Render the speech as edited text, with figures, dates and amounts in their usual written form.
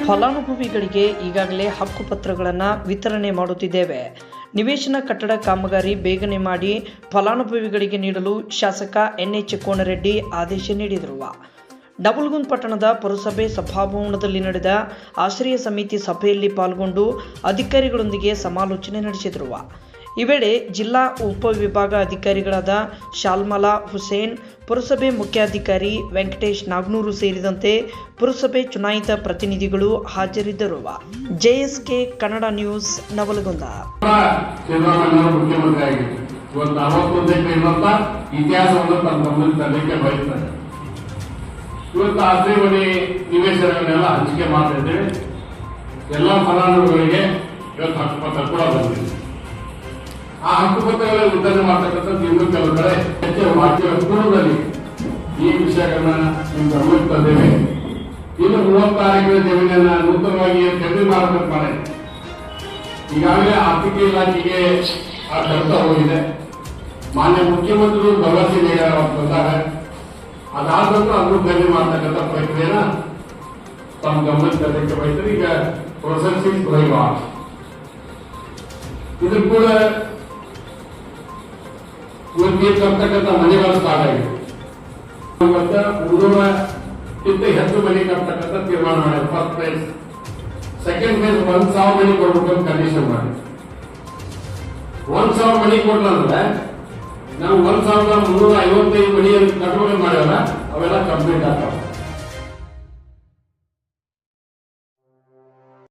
ಫಲಾನುಭವಿಗಳಿಗೆ ಈಗಾಗಲೇ ಹಕ್ಕುಪತ್ರಗಳನ್ನು ವಿತರಣೆ ಮಾಡುತ್ತಿದ್ದೇವೆ. ನಿವೇಶನ ಕಟ್ಟಡ ಕಾಮಗಾರಿ ಬೇಗನೆ ಮಾಡಿ ಫಲಾನುಭವಿಗಳಿಗೆ ನೀಡಲು ಶಾಸಕ NH ಕೋನರೆಡ್ಡಿ ಆದೇಶ ನೀಡಿದರು. ಡಬಲ್ಗುಂದ್ ಪಟ್ಟಣದ ಪುರಸಭೆ ಸಭಾಭವನದಲ್ಲಿ ನಡೆದ ಆಶ್ರಯ ಸಮಿತಿ ಸಭೆಯಲ್ಲಿ ಪಾಲ್ಗೊಂಡು ಅಧಿಕಾರಿಗಳೊಂದಿಗೆ ಸಮಾಲೋಚನೆ ನಡೆಸಿದರು. ಈ ವೇಳೆ ಜಿಲ್ಲಾ ಉಪವಿಭಾಗ ಅಧಿಕಾರಿಗಳಾದ ಶಾಲ್ಮಲಾ ಹುಸೇನ್, ಪುರಸಭೆ ಮುಖ್ಯಾಧಿಕಾರಿ ವೆಂಕಟೇಶ್ ನಾಗನೂರು ಸೇರಿದಂತೆ ಪುರಸಭೆ ಚುನಾಯಿತ ಪ್ರತಿನಿಧಿಗಳು ಹಾಜರಿದ್ದರು. JSK Kannada news, Navalgund. ಇವತ್ತು ಆಶ್ರಯ ಮನೆ ನಿವೇಶನಗಳನ್ನೆಲ್ಲ ಹಂಚಿಕೆ ಮಾಡ್ತಾ ಇದ್ದೇವೆ. ಎಲ್ಲ ಫಲಾನುಭವಿಗಳಿಗೆ ಇವತ್ತು ಹಕ್ಕುಪತ್ರ ಕೂಡ ಬಂದಿದೆ. ಆ ಹಕ್ಕುಪತ್ರಗಳನ್ನು ವಿತರಣೆ ಮಾಡ್ತಕ್ಕಂಥದ್ದು ಇನ್ನೂ ಕೆಲವು ಕಡೆ ಪೂರ್ವದಲ್ಲಿ ಈ ವಿಷಯಗಳನ್ನ ನಿಮ್ಗೆ ಗಮನಕ್ಕೆ ತಂದೇವೆ. ಇನ್ನು 36 ಜಮೀನನ್ನ ನೂತನವಾಗಿ ಖರೀದಿ ಮಾಡಬೇಕು ಮಾಡಿ ಈಗಾಗಲೇ ಆರ್ಥಿಕ ಇಲಾಖೆಗೆ ಆ ಕೆಲಸ ಹೋಗಿದೆ. ಮಾನ್ಯ ಮುಖ್ಯಮಂತ್ರಿಗಳು ಭರವಸೆ ನೀಡಿದ್ದಾರೆ. ಅದಾದ ನಂತರ ಅದನ್ನು ಖರೀದಿ ಮಾಡ್ತಕ್ಕಂಥ ಪ್ರಕ್ರಿಯೆನ ತಮ್ಮ ಗಮನಕ್ಕೆ ತರಲಿಕ್ಕೆ ಬಯಸ್ತಾರೆ. ಈಗ ಪ್ರೊಸೆಸಿಂಗ್ ಪ್ರಯೋಗ ಇದು ಕೂಡ ಕರ್ತಕ್ಕಂಥ ಮನೆಗಳ ಸ್ಟಾರ್ಟ್ ಆಗಿದೆ. ಉಳಿದಕ್ಕಿಂತ ಹೆಚ್ಚು ಮನೆ ಕರ್ತಕ್ಕಂಥ ತೀರ್ಮಾನ ಮಾಡಿ ಫಸ್ಟ್ ಫೇಸ್, ಸೆಕೆಂಡ್ ಫೇಸ್ 1,000 ಮನೆ ಕೊಡ್ಬೇಕು ಕಂಡೀಷನ್ ಮಾಡಿ. 1,000 ಮನೆ ಕೊಡ್ಲಂದ್ರೆ ನಾವು 1,355 ಮನೆ ಕಟ್ಟುವಳಿ ಮಾಡ್ಯಾರ, ಅವೆಲ್ಲ ಕಂಪ್ಲೀಟ್ ಆಗ್ತಾವ.